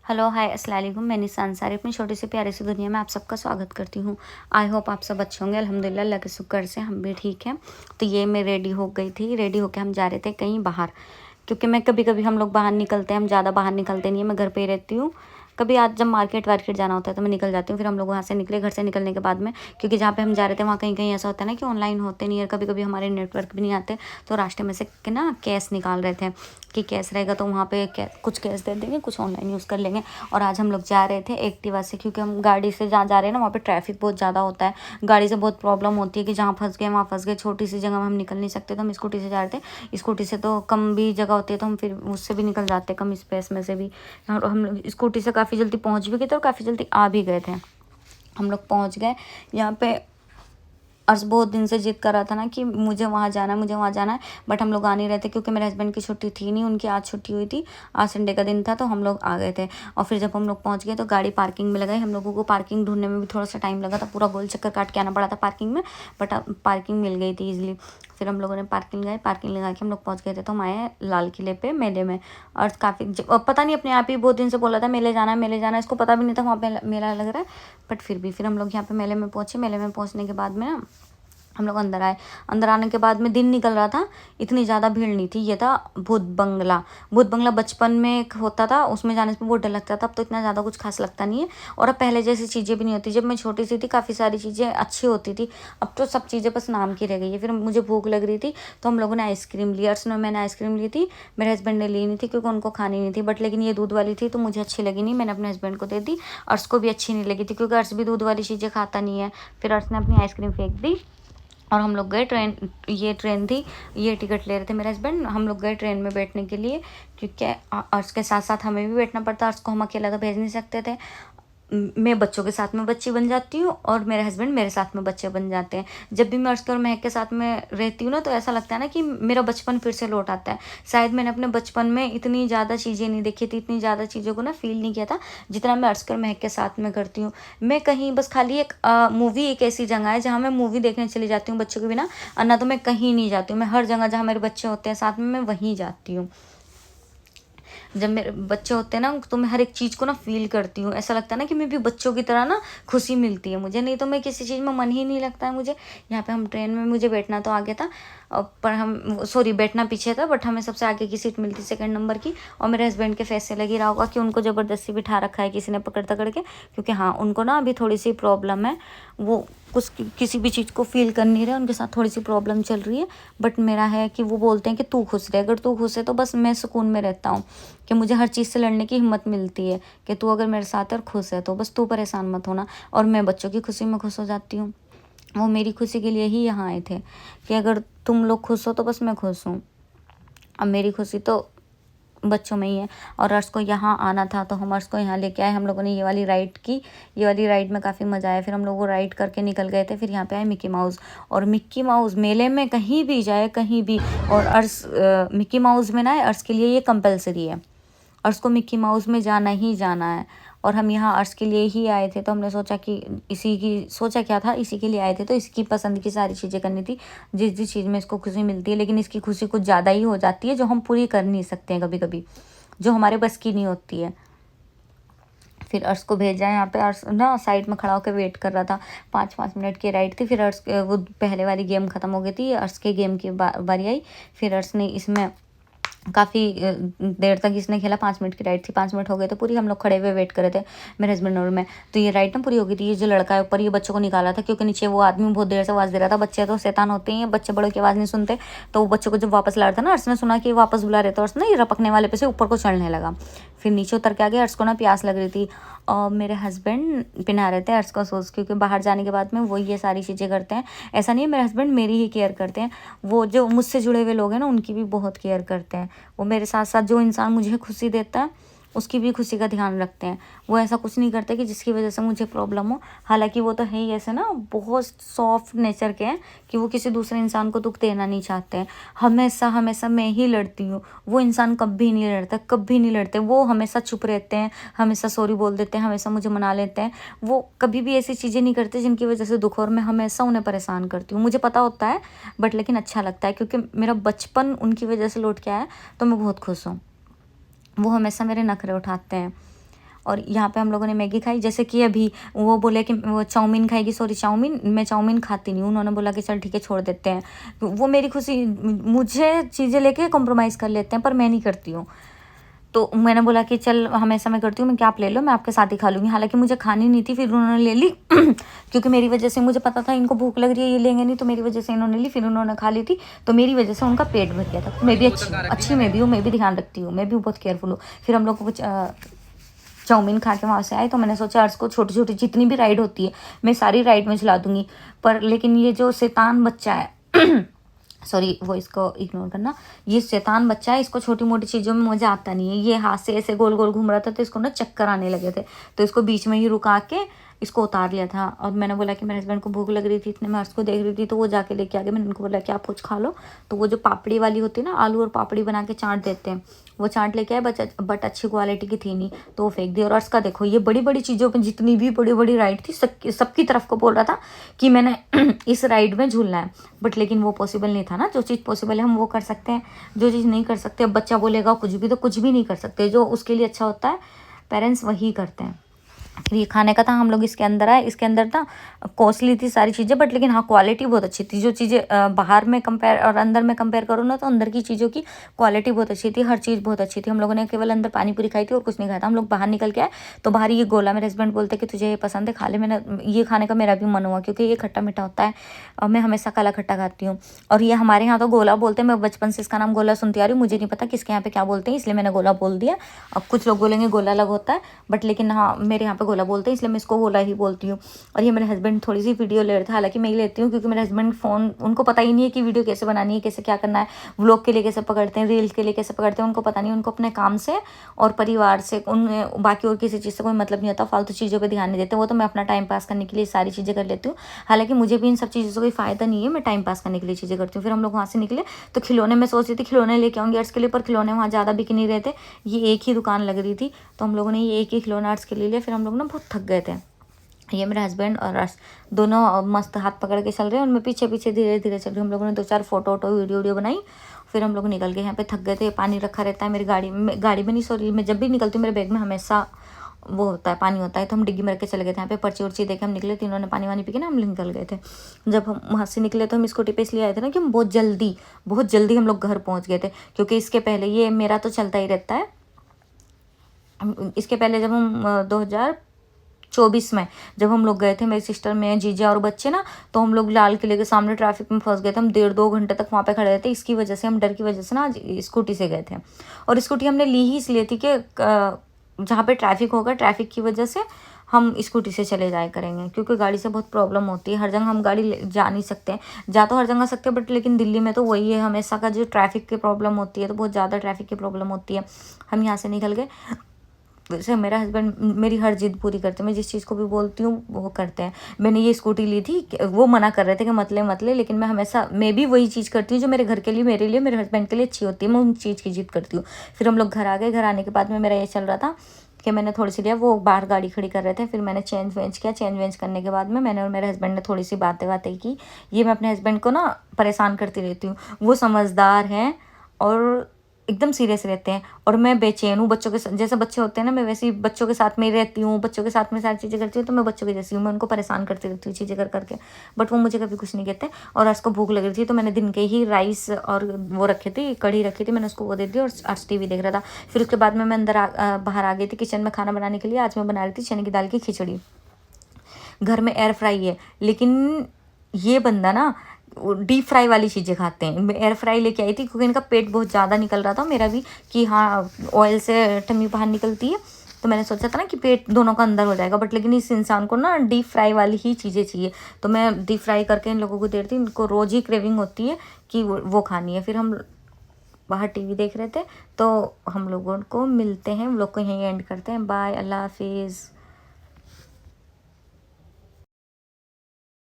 Hello hi अस्सलाम वालेकुम। मैं निसा अंसारी अपनी छोटी सी प्यारी सी दुनिया में आप सबका स्वागत करती हूँ। आई होप आप सब अच्छे होंगे। अल्हम्दुलिल्लाह अल्लाह के शुक्र से हम भी ठीक हैं। तो ये मैं रेडी हो गई थी। रेडी होके हम जा रहे थे कहीं बाहर, क्योंकि मैं कभी कभी हम लोग बाहर निकलते हैं, हम ज़्यादा बाहर निकलते नहीं है, मैं घर पे ही रहती हूँ। कभी आज जब मार्केट वार्केट जाना होता है तो मैं निकल जाती हूँ। फिर हम लोग वहाँ से निकले, घर से निकलने के बाद में, क्योंकि जहाँ पे हम जा रहे थे वहाँ कहीं कहीं ऐसा होता है ना कि ऑनलाइन होते नहीं है, कभी कभी हमारे नेटवर्क भी नहीं आते। तो रास्ते में से के ना कैश निकाल रहे थे कि कैश रहेगा तो वहाँ पे कुछ कैश दे देंगे, कुछ ऑनलाइन यूज़ कर लेंगे। और आज हम लोग जा रहे थे एक्टिवा से, क्योंकि हम गाड़ी से जहाँ जा रहे हैं ना वहाँ पे ट्रैफिक बहुत ज़्यादा होता है। गाड़ी से बहुत प्रॉब्लम होती है कि जहाँ फंस गए वहाँ फंस गए, छोटी सी जगह में हम निकल नहीं सकते। तो हम स्कूटी से जा रहे थे। स्कूटी से तो कम भी जगह होती है तो हम फिर उससे भी निकल जाते, कम स्पेस में से भी। और हम लोग स्कूटी से काफ़ी जल्दी पहुँच भी गए थे और काफ़ी जल्दी आ भी गए थे। हम लोग पहुँच गए यहाँ पे। अर्श बहुत दिन से जिद कर रहा था ना कि मुझे वहाँ जाना है, मुझे वहाँ जाना है, बट हम लोग आ नहीं रहे थे क्योंकि मेरे हस्बैंड की छुट्टी थी नहीं, उनकी आज छुट्टी हुई थी। आज संडे का दिन था तो हम लोग आ गए थे। और फिर जब हम लोग पहुँच गए तो गाड़ी पार्किंग में लगाई। हम लोगों को पार्किंग ढूंढने में भी थोड़ा सा टाइम लगा था, पूरा गोल चक्कर काट के आना पड़ा था पार्किंग में, बट पार्किंग मिल गई थी ईजिली। फिर हम लोगों ने पार्किंग लगाई, पार्किंग लगा के हम लोग पहुँच गए थे। तो हम आए लाल किले पे मेले में। और काफ़ी पता नहीं अपने आप ही बहुत दिन से बोला था मेले जाना है, मेले जाना है। इसको पता भी नहीं था वहाँ पे मेला लग रहा है, बट फिर भी फिर हम लोग यहाँ पे मेले में पहुँचे। मेले में पहुँचने के बाद में ना हम लोग अंदर आए। अंदर आने के बाद में दिन निकल रहा था, इतनी ज़्यादा भीड़ नहीं थी। ये था भूत बंगला। भूत बंगला बचपन में एक होता था, उसमें जाने से बहुत डर लगता था। अब तो इतना ज़्यादा कुछ खास लगता नहीं है, और अब पहले जैसी चीज़ें भी नहीं होती। जब मैं छोटी सी थी काफ़ी सारी चीज़ें अच्छी होती थी, अब तो सब चीज़ें बस नाम की रह गई है। फिर मुझे भूख लग रही थी तो हम लोगों ने आइसक्रीम ली। अर्श ने मैंने आइसक्रीम ली थी, मेरे हस्बैंड ने ली नहीं थी क्योंकि उनको खानी नहीं थी, बट लेकिन ये दूध वाली थी तो मुझे अच्छी लगी नहीं, मैंने अपने हस्बैंड को दे दी। अर्श को भी अच्छी नहीं लगी थी क्योंकि अर्श भी दूध वाली चीज़ें खाता नहीं है। फिर अर्श ने अपनी आइसक्रीम फेंक दी और हम लोग गए ट्रेन। ये ट्रेन थी, ये टिकट ले रहे थे मेरे हस्बैंड। हम लोग गए ट्रेन में बैठने के लिए, क्योंकि अर्श के साथ साथ हमें भी बैठना पड़ता। अर्श को हम अकेला तो भेज नहीं सकते थे। मैं बच्चों के साथ में बच्ची बन जाती हूँ और मेरे हस्बैंड मेरे साथ में बच्चे बन जाते हैं। जब भी मैं अर्श और महक के साथ में रहती हूँ ना तो ऐसा लगता है ना कि मेरा बचपन फिर से लौट आता है। शायद मैंने अपने बचपन में इतनी ज़्यादा चीज़ें नहीं देखी थी, इतनी ज़्यादा चीज़ों को ना फील नहीं किया था जितना मैं अर्श और महक के साथ में करती हूँ। मैं कहीं बस खाली एक मूवी एक ऐसी जगह है जहाँ मैं मूवी देखने चली जाती हूँ बच्चों के बिना, और ना तो मैं कहीं नहीं जाती हूँ। मैं हर जगह जहाँ मेरे बच्चे होते हैं साथ में मैं वहीं जाती हूँ। जब मेरे बच्चे होते हैं ना तो मैं हर एक चीज़ को ना फील करती हूँ। ऐसा लगता है ना कि मैं भी बच्चों की तरह ना खुशी मिलती है मुझे, नहीं तो मैं किसी चीज़ में मन ही नहीं लगता है मुझे। यहाँ पे हम ट्रेन में, मुझे बैठना तो आगे था पर हम सॉरी बैठना पीछे था, बट हमें सबसे आगे की सीट मिलती सेकंड नंबर की। और मेरे हस्बैंड के फेस से लगी रहा होगा कि उनको ज़बरदस्ती बिठा रखा है किसी ने पकड़ पकड़ के, क्योंकि हाँ उनको ना अभी थोड़ी सी प्रॉब्लम है। वो कुछ किसी भी चीज़ को फील कर नहीं रहे, उनके साथ थोड़ी सी प्रॉब्लम चल रही है। बट मेरा है कि वो बोलते हैं कि तू खुश रहे, अगर तू खुश है तो बस मैं सुकून में रहता हूँ, कि मुझे हर चीज़ से लड़ने की हिम्मत मिलती है कि तू अगर मेरे साथ है और खुश है तो बस तू परेशान मत होना। और मैं बच्चों की खुशी में खुश हो जाती हूँ। वो मेरी खुशी के लिए ही यहाँ आए थे कि अगर तुम लोग खुश हो तो बस मैं खुश हूँ। अब मेरी खुशी तो बच्चों में ही है। और अर्श को यहाँ आना था तो हम अर्श को यहाँ लेके आए। हम लोगों ने ये वाली राइड की, ये वाली राइड में काफ़ी मज़ा आया। फिर हम लोग वो राइड करके निकल गए थे। फिर यहाँ पे आए मिक्की माउस। और मिक्की माउस मेले में कहीं भी जाए, कहीं भी, और अर्श मिक्की माउस में ना है, अर्श के लिए ये कंपलसरी है। अर्श को मिक्की माउस में जाना ही जाना है। और हम यहाँ अर्श के लिए ही आए थे तो हमने सोचा कि इसी की सोचा क्या था, इसी के लिए आए थे तो इसकी पसंद की सारी चीज़ें करनी थी, जिस जिस चीज़ में इसको खुशी मिलती है। लेकिन इसकी खुशी कुछ ज़्यादा ही हो जाती है जो हम पूरी कर नहीं सकते हैं, कभी कभी जो हमारे बस की नहीं होती है। फिर अर्श को भेजा यहाँ पे। अर्श ना साइड में खड़ा होकर वेट कर रहा था। 5-5 मिनट की राइड थी। फिर अर्श वो पहले वाली गेम ख़त्म हो गई थी, अर्श के गेम की बारी आई। फिर अर्श ने इसमें काफ़ी देर तक इसने खेला। 5 मिनट की राइड थी, 5 मिनट हो गए थे पूरी। हम लोग खड़े हुए वेट कर रहे थे मेरे हस्बैंड और मैं। तो ये राइड ना पूरी हो गई थी। ये जो लड़का है ऊपर, ये बच्चों को निकाला था क्योंकि नीचे वो आदमी बहुत देर से आवाज़ दे रहा था। बच्चे तो शैतान होते ही हैं, बच्चे बड़ों की आवाज़ नहीं सुनते। तो वो बच्चों को जब वापस ला रहा था ना, अर्श ने सुना कि वापस बुला रहे, तो अर्श ना ये रपकने वाले पे से ऊपर को चढ़ने लगा। फिर नीचे उतर के आ गया। अर्श को ना प्यास लग रही थी और मेरे हस्बैंड पिला रहे थे अर्श को सॉस, क्योंकि बाहर जाने के बाद में वो ये सारी चीज़ें करते हैं। ऐसा नहीं है, मेरे हस्बैंड मेरी ही केयर करते हैं, वो जो मुझसे जुड़े हुए लोग हैं ना उनकी भी बहुत केयर करते हैं। वो मेरे साथ साथ जो इंसान मुझे खुशी देता है उसकी भी खुशी का ध्यान रखते हैं। वो ऐसा कुछ नहीं करते कि जिसकी वजह से मुझे प्रॉब्लम हो। हालांकि वो तो है ही ऐसे ना, बहुत सॉफ्ट नेचर के हैं कि वो किसी दूसरे इंसान को दुख देना नहीं चाहते हैं। हमेशा हमेशा मैं ही लड़ती हूँ, वो इंसान कभी नहीं लड़ता, कभी नहीं लड़ते। वो हमेशा चुप रहते हैं, हमेशा सॉरी बोल देते हैं, हमेशा मुझे मना लेते हैं। वो कभी भी ऐसी चीज़ें नहीं करते जिनकी वजह से दुख हो, और मैं हमेशा उन्हें परेशान करती हूँ। मुझे पता होता है बट लेकिन अच्छा लगता है क्योंकि मेरा बचपन उनकी वजह से लौट के आया, तो मैं बहुत खुश हूँ। वो हमेशा मेरे नखरे उठाते हैं। और यहाँ पे हम लोगों ने मैगी खाई। जैसे कि अभी वो बोले कि वो चाउमीन खाएगी, सॉरी चाउमीन, मैं चाउमीन खाती नहीं हूँ। उन्होंने बोला कि चल ठीक है छोड़ देते हैं। वो मेरी खुशी, मुझे चीज़ें लेके कॉम्प्रोमाइज़ कर लेते हैं पर मैं नहीं करती हूँ। तो मैंने बोला कि चल हमेशा मैं करती हूँ, मैं क्या आप ले लो, मैं आपके साथ ही खा लूँगी। हालांकि मुझे खानी नहीं थी, फिर उन्होंने ले ली क्योंकि मेरी वजह से, मुझे पता था इनको भूख लग रही है, ये लेंगे नहीं, तो मेरी वजह से इन्होंने ली, फिर उन्होंने खा ली थी। तो मेरी वजह से उनका पेट भर गया था। मैं भी अच्छी मैं भी हूँ, मैं भी ध्यान रखती हूँ, मैं भी बहुत केयरफुल हूँ। फिर हम लोग कुछ चाउमीन खा के वहाँ से आए, तो मैंने सोचा अर्श को छोटी छोटी जितनी भी राइड होती है मैं सारी राइड में झुला दूँगी। पर लेकिन ये जो शैतान बच्चा है सॉरी वो इसको इग्नोर करना, ये शैतान बच्चा है, इसको छोटी मोटी चीज़ों में मज़ा आता नहीं है। ये हाथ से ऐसे गोल गोल घूम रहा था तो इसको ना चक्कर आने लगे थे, तो इसको बीच में ही रुका के इसको उतार लिया था। और मैंने बोला कि मेरे हस्बैंड को भूख लग रही थी, इतने मैं उसको देख रही थी, तो वो जाके लेके आ गए। मैंने उनको बोला कि आप कुछ खा लो। तो वो जो पापड़ी वाली होती है ना, आलू और पापड़ी बना के चाट देते हैं, वो चाट लेके आए, बट अच्छी क्वालिटी की थी नहीं, तो वो फेंक दी। और उसका देखो ये बड़ी बड़ी चीज़ों पर जितनी भी बड़ी बड़ी राइड थी सबकी तरफ को बोल रहा था कि मैंने इस राइड में झूलना है, बट लेकिन वो पॉसिबल नहीं था ना। जो चीज़ पॉसिबल है हम वो कर सकते हैं, जो चीज़ नहीं कर सकते, अब बच्चा बोलेगा कुछ भी तो कुछ भी नहीं कर सकते। जो उसके लिए अच्छा होता है पेरेंट्स वही करते हैं। फिर ये खाने का था, हम लोग इसके अंदर आए। इसके अंदर था कॉस्टली थी सारी चीज़ें, बट लेकिन हाँ क्वालिटी बहुत अच्छी थी। जो चीज़ें बाहर में कंपेयर और अंदर में कंपेयर करो ना, तो अंदर की चीज़ों की क्वालिटी बहुत अच्छी थी, हर चीज़ बहुत अच्छी थी। हम लोगों ने केवल अंदर पानी पूरी खाई थी और कुछ नहीं खाया था। हम लोग बाहर निकल के आए तो बाहर ये गोला, मेरे हस्बैंड बोलते कि तुझे ये पसंद है खा ले। मैंने ये खाने का मेरा भी मन हुआ क्योंकि ये खट्टा मीठा होता है और मैं हमेशा काला खट्टा खाती हूँ। और ये हमारे यहाँ तो गोला बोलते हैं, मैं बचपन से इसका नाम गोला सुनती आ रही हूँ, मुझे नहीं पता किसके यहाँ पे क्या बोलते हैं, इसलिए मैंने गोला बोल दिया। अब कुछ लोग बोलेंगे गोला अलग होता है, बट लेकिन हाँ मेरे यहाँ पे गोला बोलते हैं, इसलिए मैं इसको गोला ही बोलती हूँ। और ये मेरे हस्बैंड थोड़ी सी वीडियो ले रहे थे, हालांकि मैं ही लेती हूँ क्योंकि मेरे हस्बैंड फ़ोन, उनको पता ही नहीं है कि वीडियो कैसे बनानी है, कैसे क्या करना है, व्लॉग के लिए कैसे पकड़ते हैं, रील्स के लिए कैसे पकड़ते हैं, उनको पता नहीं। उनको अपने काम से और परिवार से, उन बाकी और किसी चीज़ से कोई मतलब नहीं होता, फालतू चीज़ों पर ध्यान नहीं देते वो। तो मैं अपना टाइम पास करने के लिए सारी चीज़ें कर लेती हूँ। हालांकि मुझे भी इन सब चीज़ों से कोई फ़ायदा नहीं है, मैं टाइम पास करने के लिए चीज़ें करती हूँ। फिर हम लोग वहाँ से निकले तो खिलौने, मैं सोच रही थी खिलौने लेके आऊँगी अर्श के लिए, पर खिलौने वहाँ ज़्यादा बिक नहीं रहे थे, ये एक ही दुकान लग रही थी, तो हम लोगों ने ये एक ही खिलौना अर्श के लिए लिया। फिर हम लोग ना बहुत थक गए थे, ये मेरे हस्बैंड और अर्श दोनों मस्त हाथ पकड़ के चल रहे हैं और मैं पीछे पीछे धीरे धीरे चल रही हूँ। हम लोगों ने 2-4 फोटो वीडियो बनाई, फिर हम लोग निकल गए। यहाँ पे थक गए थे, पानी रखा रहता है मेरी गाड़ी में नहीं, सॉरी मैं जब भी निकलती हूँ मेरे बैग में हमेशा वो होता है, पानी होता है, तो हम डिग्गी में रख के चले गए थे। यहाँ पे पर्ची उर्ची देके हम निकले, तीनों ने पानी वानी पी के ना हम निकल गए थे। जब हम वहाँ से निकले तो हम स्कूटी पे इसलिए आए थे ना कि हम बहुत जल्दी हम लोग घर पहुँच गए थे, क्योंकि इसके पहले ये मेरा तो चलता ही रहता है। इसके पहले जब हम 2024 में जब हम लोग गए थे, मेरी सिस्टर, मैं, जीजा और बच्चे ना, तो हम लोग लाल किले के सामने ट्रैफिक में फंस गए थे। हम 1.5-2 घंटे तक वहाँ पे खड़े रहे थे। इसकी वजह से, हम डर की वजह से ना आज स्कूटी से गए थे। और स्कूटी हमने ली ही इसलिए थी कि जहाँ पे ट्रैफिक होगा, ट्रैफिक की वजह से हम स्कूटी से चले जाया करेंगे, क्योंकि गाड़ी से बहुत प्रॉब्लम होती है। हर जगह हम गाड़ी जा नहीं सकते, जा तो हर जगह सकते हैं, बट लेकिन दिल्ली में तो वही है हमेशा का, जो ट्रैफिक की प्रॉब्लम होती है, तो बहुत ज़्यादा ट्रैफिक की प्रॉब्लम होती है। हम यहाँ से निकल गए। वैसे मेरा हस्बैंड मेरी हर जिद पूरी करते हैं, मैं जिस चीज़ को भी बोलती हूँ वो करते हैं। मैंने ये स्कूटी ली थी, वो मना कर रहे थे कि मत ले, लेकिन मैं भी वही चीज़ करती हूँ जो मेरे घर के लिए, मेरे लिए, मेरे हस्बैंड के लिए अच्छी होती है, मैं उन चीज़ की जिद करती हूँ। फिर हम लोग घर आ गए। घर आने के बाद में मेरा ये चल रहा था कि मैंने थोड़ी सी लिया, वो बाहर गाड़ी खड़ी कर रहे थे, फिर मैंने चेंज वेंज करने के बाद में मैंने और मेरे हस्बैंड ने थोड़ी सी बातें की। ये मैं अपने हस्बैंड को ना परेशान करती रहती हूँ, वो समझदार हैं और एकदम सीरियस रहते हैं, और मैं बेचैन हूँ बच्चों के साथ। जैसे बच्चे होते हैं ना, मैं वैसे ही बच्चों के साथ में ही रहती हूँ, बच्चों के साथ में सारी चीज़ें करती हूँ, तो मैं बच्चों के जैसी हूँ, मैं उनको परेशान करती रहती हूँ चीज़ें कर करके, बट वो मुझे कभी कुछ नहीं कहते। और आज को भूख लग रही थी तो मैंने दिन के ही राइस और वो रखे थे, कढ़ी रखी थी, मैंने उसको वो दे दी और आज टीवी देख रहा था। फिर उसके बाद में मैं बाहर आ गई थी किचन में खाना बनाने के लिए। आज मैं बना रही थी चने की दाल की खिचड़ी। घर में एयर फ्राई है, लेकिन ये बंदा ना डीप फ्राई वाली चीज़ें खाते हैं। मैं एयर फ्राई लेके आई थी क्योंकि इनका पेट बहुत ज़्यादा निकल रहा था, मेरा भी, कि हाँ ऑयल से टमी बाहर निकलती है, तो मैंने सोचा था ना कि पेट दोनों का अंदर हो जाएगा, बट लेकिन इस इंसान को ना डीप फ्राई वाली ही चीज़ें चाहिए, तो मैं डीप फ्राई करके इन लोगों को दे रही थी। इनको रोज़ ही क्रेविंग होती है कि वो खानी है। फिर हम बाहर टीवी देख रहे थे, तो हम लोगों को मिलते हैं, हम लोग को यहीं एंड करते हैं। बाय, अल्लाह हाफिज़।